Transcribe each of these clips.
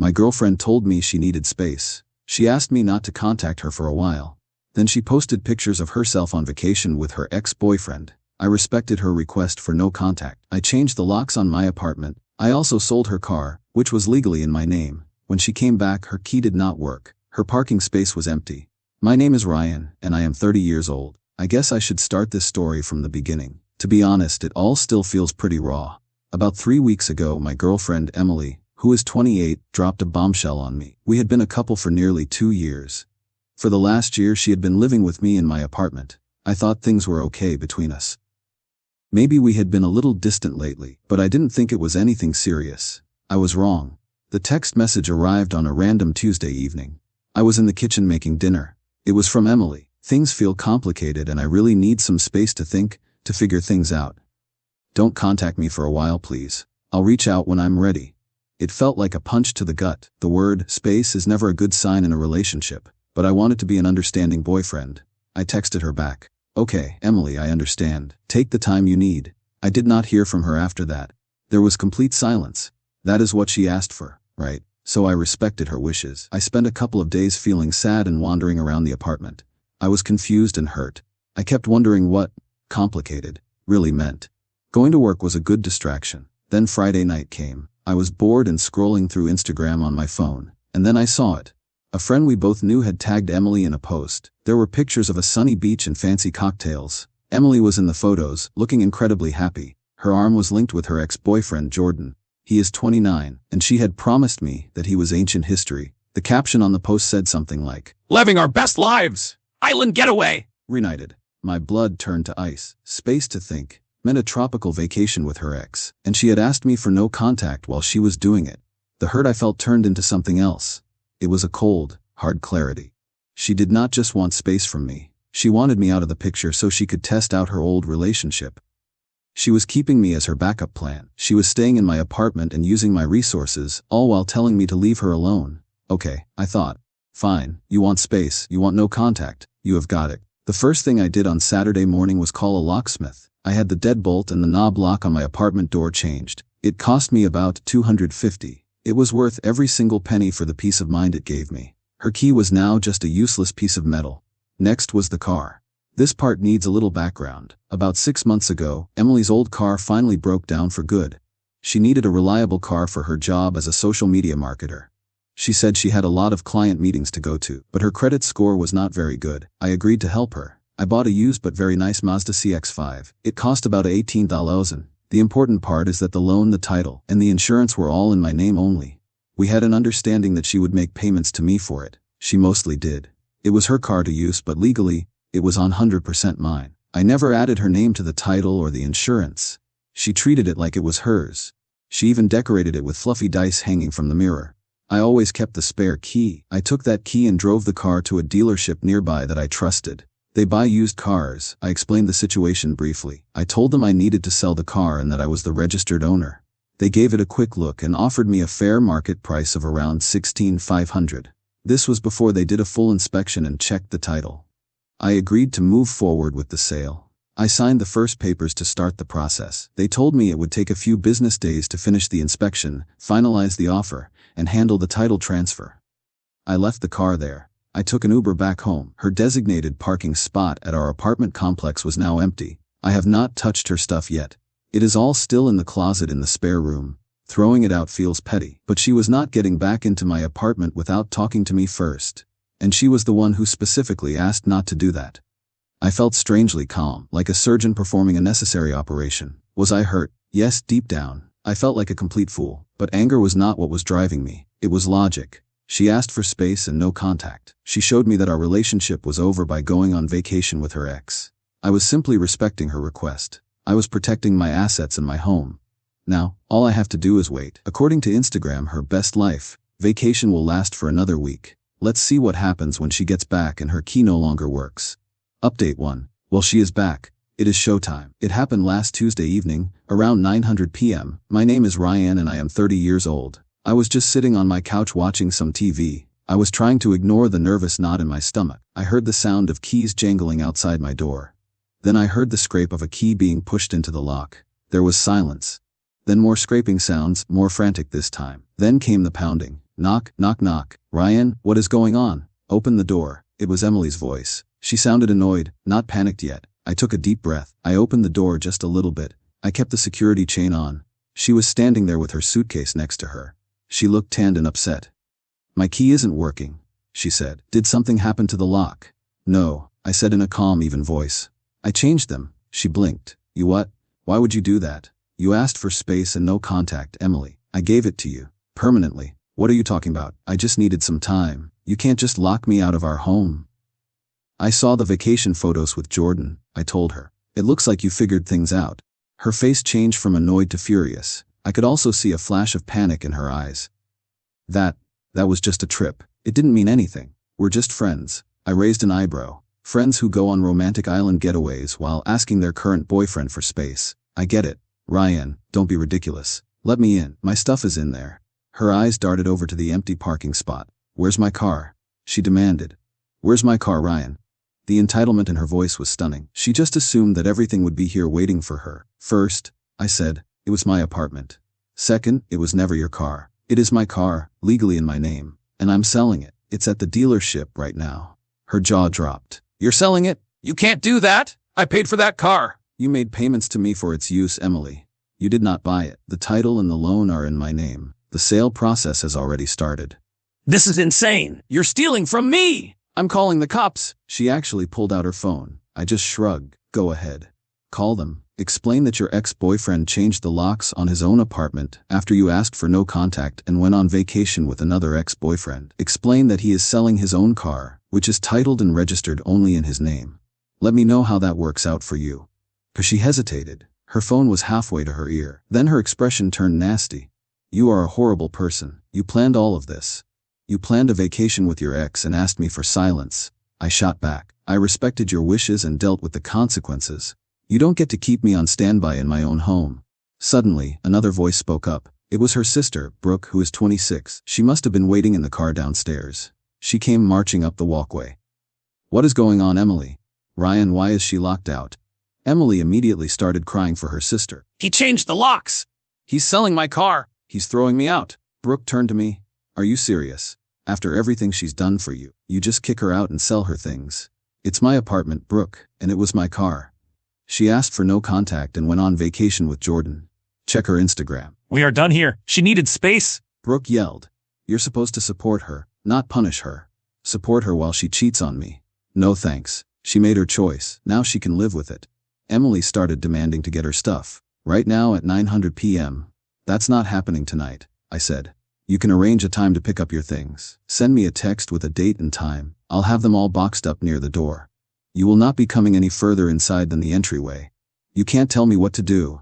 My girlfriend told me she needed space. She asked me not to contact her for a while. Then she posted pictures of herself on vacation with her ex-boyfriend. I respected her request for no contact. I changed the locks on my apartment. I also sold her car, which was legally in my name. When she came back, her key did not work. Her parking space was empty. My name is Ryan, and I am 30 years old. I guess I should start this story from the beginning. To be honest, it all still feels pretty raw. About 3 weeks ago, my girlfriend, Emily, who is 28, dropped a bombshell on me. We had been a couple for nearly 2 years. For the last year, she had been living with me in my apartment. I thought things were okay between us. Maybe we had been a little distant lately, but I didn't think it was anything serious. I was wrong. The text message arrived on a random Tuesday evening. I was in the kitchen making dinner. It was from Emily. Things feel complicated and I really need some space to think, to figure things out. Don't contact me for a while, please. I'll reach out when I'm ready. It felt like a punch to the gut. The word space is never a good sign in a relationship, but I wanted to be an understanding boyfriend. I texted her back. Okay, Emily, I understand. Take the time you need. I did not hear from her after that. There was complete silence. That is what she asked for, right? So I respected her wishes. I spent a couple of days feeling sad and wandering around the apartment. I was confused and hurt. I kept wondering what complicated really meant. Going to work was a good distraction. Then Friday night came. I was bored and scrolling through Instagram on my phone, and then I saw it. A friend we both knew had tagged Emily in a post. There were pictures of a sunny beach and fancy cocktails. Emily was in the photos, looking incredibly happy. Her arm was linked with her ex-boyfriend Jordan. He is 29, and she had promised me that he was ancient history. The caption on the post said something like, "Living our best lives! Island getaway!" Reunited. My blood turned to ice. Space to think meant a tropical vacation with her ex, and she had asked me for no contact while she was doing it. The hurt I felt turned into something else. It was a cold, hard clarity. She did not just want space from me. She wanted me out of the picture so she could test out her old relationship. She was keeping me as her backup plan. She was staying in my apartment and using my resources, all while telling me to leave her alone. Okay, I thought. Fine, you want space, you want no contact, you have got it. The first thing I did on Saturday morning was call a locksmith. I had the deadbolt and the knob lock on my apartment door changed. It cost me about $250. It was worth every single penny for the peace of mind it gave me. Her key was now just a useless piece of metal. Next was the car. This part needs a little background. About 6 months ago, Emily's old car finally broke down for good. She needed a reliable car for her job as a social media marketer. She said she had a lot of client meetings to go to, but her credit score was not very good. I agreed to help her. I bought a used but very nice Mazda CX-5. It cost about $18,000. The important part is that the loan, the title, and the insurance were all in my name only. We had an understanding that she would make payments to me for it. She mostly did. It was her car to use, but legally, it was 100% mine. I never added her name to the title or the insurance. She treated it like it was hers. She even decorated it with fluffy dice hanging from the mirror. I always kept the spare key. I took that key and drove the car to a dealership nearby that I trusted. They buy used cars. I explained the situation briefly. I told them I needed to sell the car and that I was the registered owner. They gave it a quick look and offered me a fair market price of around $16,500. This was before they did a full inspection and checked the title. I agreed to move forward with the sale. I signed the first papers to start the process. They told me it would take a few business days to finish the inspection, finalize the offer, and handle the title transfer. I left the car there. I took an Uber back home. Her designated parking spot at our apartment complex was now empty. I have not touched her stuff yet. It is all still in the closet in the spare room. Throwing it out feels petty, but she was not getting back into my apartment without talking to me first. And she was the one who specifically asked not to do that. I felt strangely calm, like a surgeon performing a necessary operation. Was I hurt? Yes, deep down. I felt like a complete fool, but anger was not what was driving me. It was logic. She asked for space and no contact. She showed me that our relationship was over by going on vacation with her ex. I was simply respecting her request. I was protecting my assets and my home. Now, all I have to do is wait. According to Instagram, her best life vacation will last for another week. Let's see what happens when she gets back and her key no longer works. Update 1. Well, she is back. It is showtime. It happened last Tuesday evening, around 9:00 p.m. My name is Ryan and I am 30 years old. I was just sitting on my couch watching some TV. I was trying to ignore the nervous knot in my stomach. I heard the sound of keys jangling outside my door. Then I heard the scrape of a key being pushed into the lock. There was silence. Then more scraping sounds, more frantic this time. Then came the pounding. Knock, knock, knock. Ryan, what is going on? Open the door. It was Emily's voice. She sounded annoyed, not panicked yet. I took a deep breath. I opened the door just a little bit. I kept the security chain on. She was standing there with her suitcase next to her. She looked tanned and upset. My key isn't working, she said. Did something happen to the lock? No, I said in a calm, even voice. I changed them. She blinked. You what? Why would you do that? You asked for space and no contact, Emily. I gave it to you. Permanently. What are you talking about? I just needed some time. You can't just lock me out of our home. I saw the vacation photos with Jordan, I told her. It looks like you figured things out. Her face changed from annoyed to furious. I could also see a flash of panic in her eyes. That was just a trip. It didn't mean anything. We're just friends. I raised an eyebrow. Friends who go on romantic island getaways while asking their current boyfriend for space. I get it. Ryan, don't be ridiculous. Let me in. My stuff is in there. Her eyes darted over to the empty parking spot. Where's my car? She demanded. Where's my car, Ryan? The entitlement in her voice was stunning. She just assumed that everything would be here waiting for her. First, I said, it was my apartment. Second, it was never your car. It is my car, legally in my name, and I'm selling it. It's at the dealership right now. Her jaw dropped. You're selling it? You can't do that! I paid for that car! You made payments to me for its use, Emily. You did not buy it. The title and the loan are in my name. The sale process has already started. This is insane! You're stealing from me! I'm calling the cops. She actually pulled out her phone. I just shrugged. Go ahead. Call them. Explain that your ex-boyfriend changed the locks on his own apartment after you asked for no contact and went on vacation with another ex-boyfriend. Explain that he is selling his own car, which is titled and registered only in his name. Let me know how that works out for you. She hesitated. Her phone was halfway to her ear. Then her expression turned nasty. You are a horrible person. You planned all of this. You planned a vacation with your ex and asked me for silence. I shot back. I respected your wishes and dealt with the consequences. You don't get to keep me on standby in my own home. Suddenly, another voice spoke up. It was her sister, Brooke, who is 26. She must have been waiting in the car downstairs. She came marching up the walkway. What is going on, Emily? Ryan, why is she locked out? Emily immediately started crying for her sister. He changed the locks! He's selling my car! He's throwing me out! Brooke turned to me. Are you serious? After everything she's done for you, you just kick her out and sell her things. It's my apartment, Brooke, and it was my car. She asked for no contact and went on vacation with Jordan. Check her Instagram. We are done here. She needed space. Brooke yelled. You're supposed to support her, not punish her. Support her while she cheats on me. No thanks. She made her choice. Now she can live with it. Emily started demanding to get her stuff. Right now at 9:00 p.m. That's not happening tonight, I said. You can arrange a time to pick up your things. Send me a text with a date and time. I'll have them all boxed up near the door. You will not be coming any further inside than the entryway. You can't tell me what to do.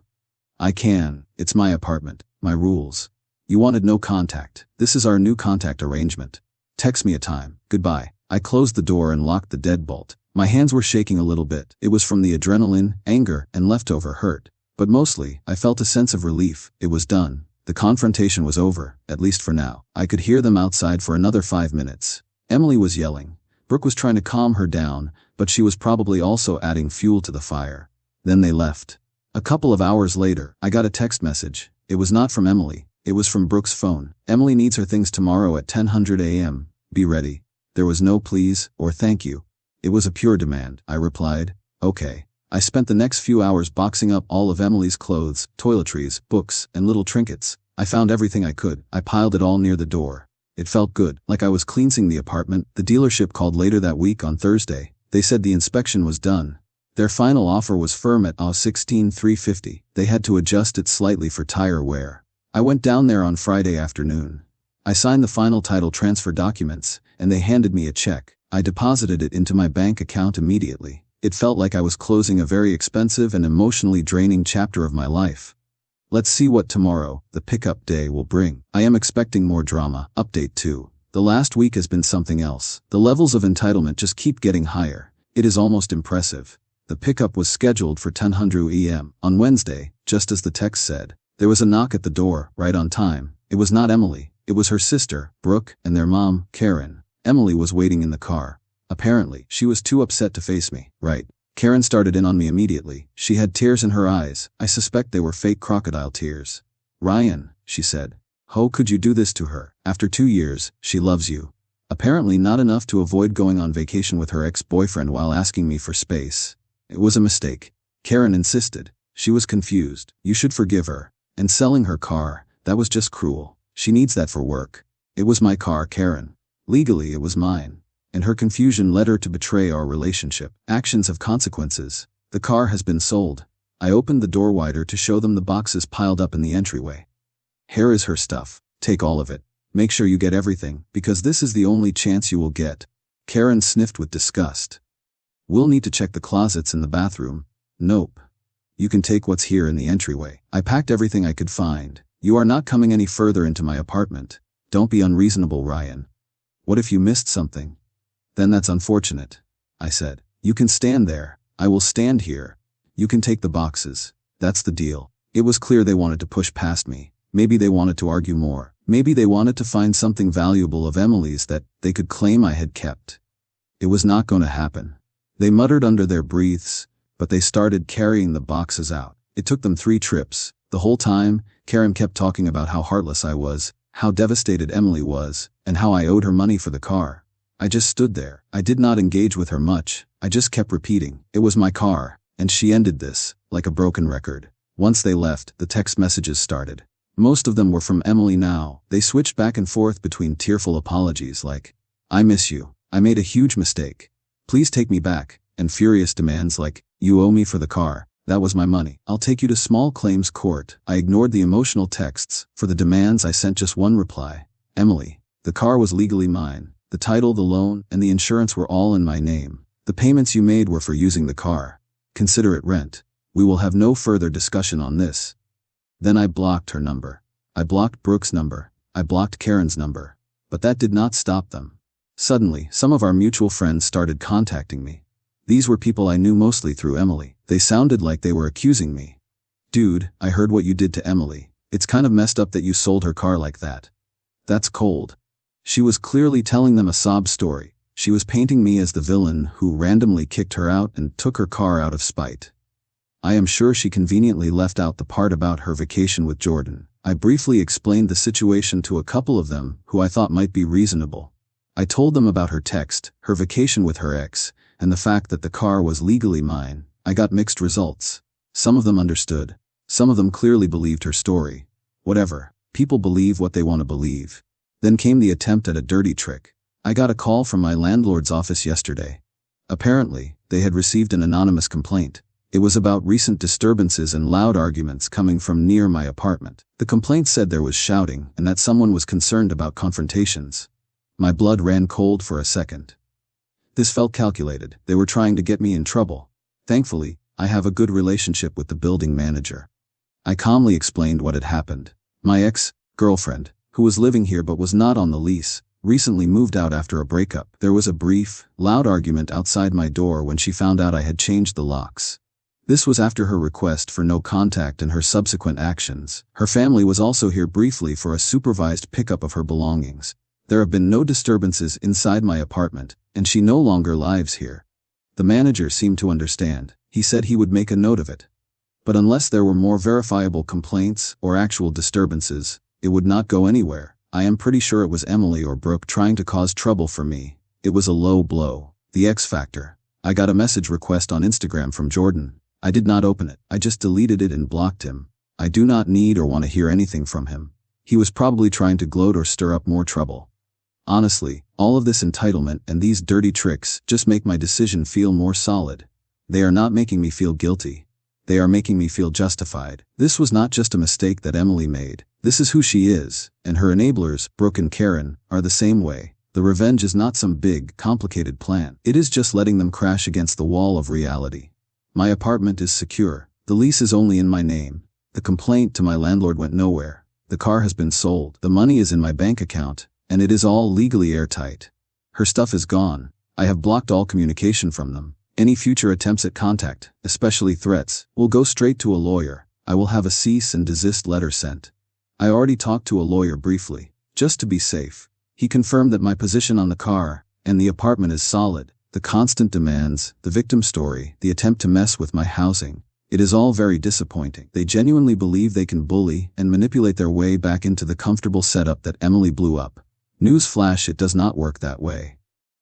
I can. It's my apartment. My rules. You wanted no contact. This is our new contact arrangement. Text me a time. Goodbye. I closed the door and locked the deadbolt. My hands were shaking a little bit. It was from the adrenaline, anger, and leftover hurt. But mostly, I felt a sense of relief. It was done. The confrontation was over, at least for now. I could hear them outside for another 5 minutes. Emily was yelling. Brooke was trying to calm her down, but she was probably also adding fuel to the fire. Then they left. A couple of hours later, I got a text message. It was not from Emily. It was from Brooke's phone. Emily needs her things tomorrow at 10:00 a.m. Be ready. There was no please or thank you. It was a pure demand. I replied, okay. I spent the next few hours boxing up all of Emily's clothes, toiletries, books, and little trinkets. I found everything I could. I piled it all near the door. It felt good, like I was cleansing the apartment. The dealership called later that week on Thursday. They said the inspection was done. Their final offer was firm at $16,350. They had to adjust it slightly for tire wear. I went down there on Friday afternoon. I signed the final title transfer documents, and they handed me a check. I deposited it into my bank account immediately. It felt like I was closing a very expensive and emotionally draining chapter of my life. Let's see what tomorrow, the pickup day, will bring. I am expecting more drama. Update 2. The last week has been something else. The levels of entitlement just keep getting higher. It is almost impressive. The pickup was scheduled for 10:00 a.m. on Wednesday, just as the text said. There was a knock at the door, right on time. It was not Emily. It was her sister, Brooke, and their mom, Karen. Emily was waiting in the car. Apparently, she was too upset to face me. Right. Karen started in on me immediately. She had tears in her eyes. I suspect they were fake crocodile tears. Ryan, she said. How could you do this to her? After 2 years, she loves you. Apparently not enough to avoid going on vacation with her ex-boyfriend while asking me for space. It was a mistake. Karen insisted. She was confused. You should forgive her. And selling her car, that was just cruel. She needs that for work. It was my car, Karen. Legally, it was mine. And her confusion led her to betray our relationship. Actions have consequences. The car has been sold. I opened the door wider to show them the boxes piled up in the entryway. Here is her stuff. Take all of it. Make sure you get everything, because this is the only chance you will get. Karen sniffed with disgust. We'll need to check the closets in the bathroom. Nope. You can take what's here in the entryway. I packed everything I could find. You are not coming any further into my apartment. Don't be unreasonable, Ryan. What if you missed something? Then that's unfortunate, I said. You can stand there. I will stand here. You can take the boxes. That's the deal. It was clear they wanted to push past me. Maybe they wanted to argue more. Maybe they wanted to find something valuable of Emily's that they could claim I had kept. It was not going to happen. They muttered under their breaths, but they started carrying the boxes out. It took them 3 trips. The whole time, Karen kept talking about how heartless I was, how devastated Emily was, and how I owed her money for the car. I just stood there. I did not engage with her much. I just kept repeating, it was my car, and she ended this, like a broken record. Once they left, the text messages started. Most of them were from Emily now. They switched back and forth between tearful apologies like, I miss you. I made a huge mistake. Please take me back, and furious demands like, you owe me for the car. That was my money. I'll take you to small claims court. I ignored the emotional texts. For the demands I sent just one reply. Emily, the car was legally mine. The title, the loan, and the insurance were all in my name. The payments you made were for using the car. Consider it rent. We will have no further discussion on this. Then I blocked her number. I blocked Brooke's number. I blocked Karen's number. But that did not stop them. Suddenly, some of our mutual friends started contacting me. These were people I knew mostly through Emily. They sounded like they were accusing me. Dude, I heard what you did to Emily. It's kind of messed up that you sold her car like that. That's cold. She was clearly telling them a sob story. She was painting me as the villain who randomly kicked her out and took her car out of spite. I am sure she conveniently left out the part about her vacation with Jordan. I briefly explained the situation to a couple of them who I thought might be reasonable. I told them about her text, her vacation with her ex, and the fact that the car was legally mine. I got mixed results. Some of them understood. Some of them clearly believed her story. Whatever. People believe what they want to believe. Then came the attempt at a dirty trick. I got a call from my landlord's office yesterday. Apparently, they had received an anonymous complaint. It was about recent disturbances and loud arguments coming from near my apartment. The complaint said there was shouting and that someone was concerned about confrontations. My blood ran cold for a second. This felt calculated. They were trying to get me in trouble. Thankfully, I have a good relationship with the building manager. I calmly explained what had happened. My ex-girlfriend, who was living here but was not on the lease, recently moved out after a breakup. There was a brief, loud argument outside my door when she found out I had changed the locks. This was after her request for no contact and her subsequent actions. Her family was also here briefly for a supervised pickup of her belongings. There have been no disturbances inside my apartment, and she no longer lives here. The manager seemed to understand. He said he would make a note of it. But unless there were more verifiable complaints or actual disturbances, it would not go anywhere. I am pretty sure it was Emily or Brooke trying to cause trouble for me. It was a low blow. The X factor. I got a message request on Instagram from Jordan. I did not open it. I just deleted it and blocked him. I do not need or want to hear anything from him. He was probably trying to gloat or stir up more trouble. Honestly, all of this entitlement and these dirty tricks just make my decision feel more solid. They are not making me feel guilty. They are making me feel justified. This was not just a mistake that Emily made. This is who she is, and her enablers, Brooke and Karen, are the same way. The revenge is not some big, complicated plan. It is just letting them crash against the wall of reality. My apartment is secure. The lease is only in my name. The complaint to my landlord went nowhere. The car has been sold. The money is in my bank account, and it is all legally airtight. Her stuff is gone. I have blocked all communication from them. Any future attempts at contact, especially threats, will go straight to a lawyer. I will have a cease and desist letter sent. I already talked to a lawyer briefly, just to be safe. He confirmed that my position on the car and the apartment is solid. The constant demands, the victim story, the attempt to mess with my housing. It is all very disappointing. They genuinely believe they can bully and manipulate their way back into the comfortable setup that Emily blew up. Newsflash, it does not work that way.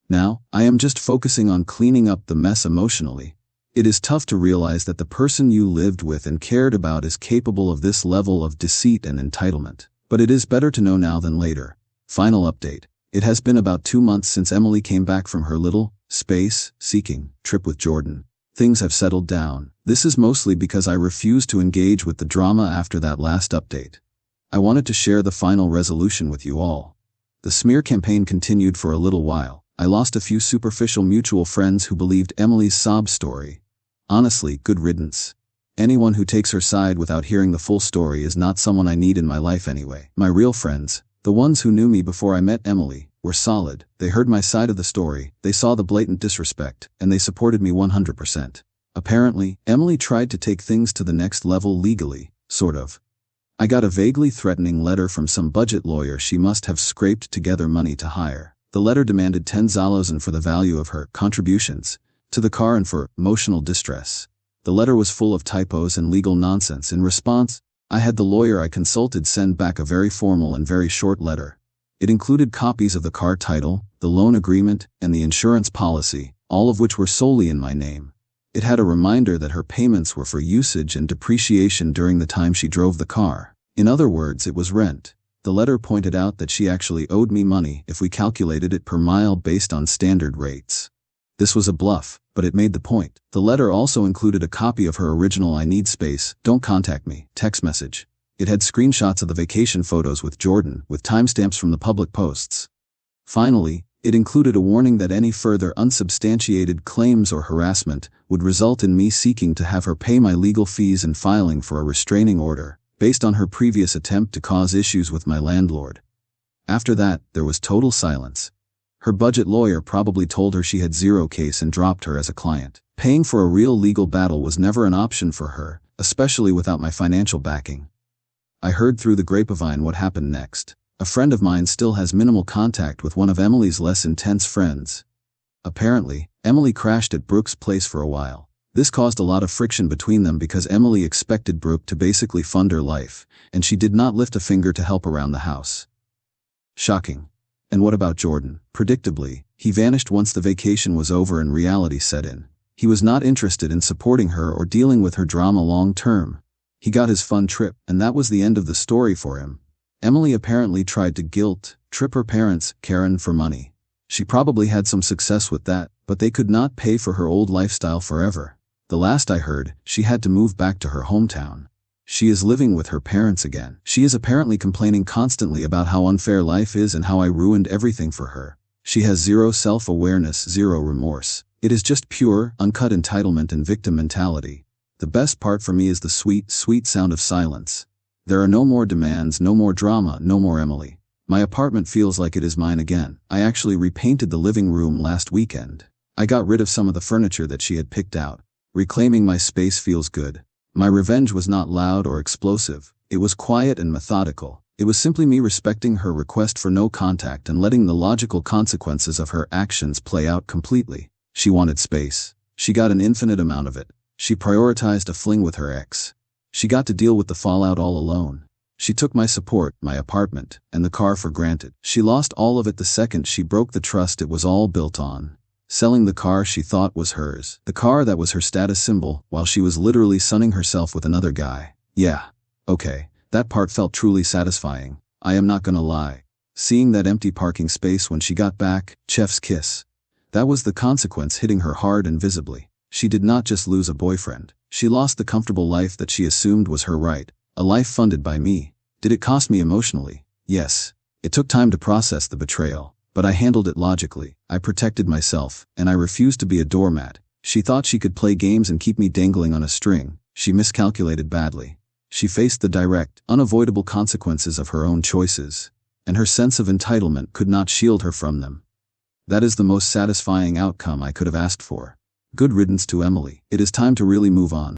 Now, I am just focusing on cleaning up the mess emotionally. It is tough to realize that the person you lived with and cared about is capable of this level of deceit and entitlement. But it is better to know now than later. Final update. It has been about 2 months since Emily came back from her little, space-seeking trip with Jordan. Things have settled down. This is mostly because I refused to engage with the drama after that last update. I wanted to share the final resolution with you all. The smear campaign continued for a little while. I lost a few superficial mutual friends who believed Emily's sob story. Honestly, good riddance. Anyone who takes her side without hearing the full story is not someone I need in my life anyway. My real friends, the ones who knew me before I met Emily, were solid. They heard my side of the story, they saw the blatant disrespect, and they supported me 100%. Apparently, Emily tried to take things to the next level legally, sort of. I got a vaguely threatening letter from some budget lawyer she must have scraped together money to hire. The letter demanded 10,000 for the value of her contributions to the car and for emotional distress. The letter was full of typos and legal nonsense. In response, I had the lawyer I consulted send back a very formal and very short letter. It included copies of the car title, the loan agreement, and the insurance policy, all of which were solely in my name. It had a reminder that her payments were for usage and depreciation during the time she drove the car. In other words, it was rent. The letter pointed out that she actually owed me money if we calculated it per mile based on standard rates. This was a bluff, but it made the point. The letter also included a copy of her original "I need space, don't contact me" text message. It had screenshots of the vacation photos with Jordan, with timestamps from the public posts. Finally, it included a warning that any further unsubstantiated claims or harassment would result in me seeking to have her pay my legal fees and filing for a restraining order, based on her previous attempt to cause issues with my landlord. After that, there was total silence. Her budget lawyer probably told her she had zero case and dropped her as a client. Paying for a real legal battle was never an option for her, especially without my financial backing. I heard through the grapevine what happened next. A friend of mine still has minimal contact with one of Emily's less intense friends. Apparently, Emily crashed at Brooke's place for a while. This caused a lot of friction between them because Emily expected Brooke to basically fund her life, and she did not lift a finger to help around the house. Shocking. And what about Jordan? Predictably, he vanished once the vacation was over and reality set in. He was not interested in supporting her or dealing with her drama long term. He got his fun trip, and that was the end of the story for him. Emily apparently tried to guilt-trip her parents, Karen, for money. She probably had some success with that, but they could not pay for her old lifestyle forever. The last I heard, she had to move back to her hometown. She is living with her parents again. She is apparently complaining constantly about how unfair life is and how I ruined everything for her. She has zero self-awareness, zero remorse. It is just pure, uncut entitlement and victim mentality. The best part for me is the sweet, sweet sound of silence. There are no more demands, no more drama, no more Emily. My apartment feels like it is mine again. I actually repainted the living room last weekend. I got rid of some of the furniture that she had picked out. Reclaiming my space feels good. My revenge was not loud or explosive. It was quiet and methodical. It was simply me respecting her request for no contact and letting the logical consequences of her actions play out completely. She wanted space. She got an infinite amount of it. She prioritized a fling with her ex. She got to deal with the fallout all alone. She took my support, my apartment, and the car for granted. She lost all of it the second she broke the trust it was all built on. Selling the car she thought was hers. The car that was her status symbol, while she was literally sunning herself with another guy. Yeah. Okay, that part felt truly satisfying. I am not gonna lie. Seeing that empty parking space when she got back, chef's kiss. That was the consequence hitting her hard and visibly. She did not just lose a boyfriend. She lost the comfortable life that she assumed was her right. A life funded by me. Did it cost me emotionally? Yes. It took time to process the betrayal. But I handled it logically. I protected myself, and I refused to be a doormat. She thought she could play games and keep me dangling on a string. She miscalculated badly. She faced the direct, unavoidable consequences of her own choices, and her sense of entitlement could not shield her from them. That is the most satisfying outcome I could have asked for. Good riddance to Emily. It is time to really move on.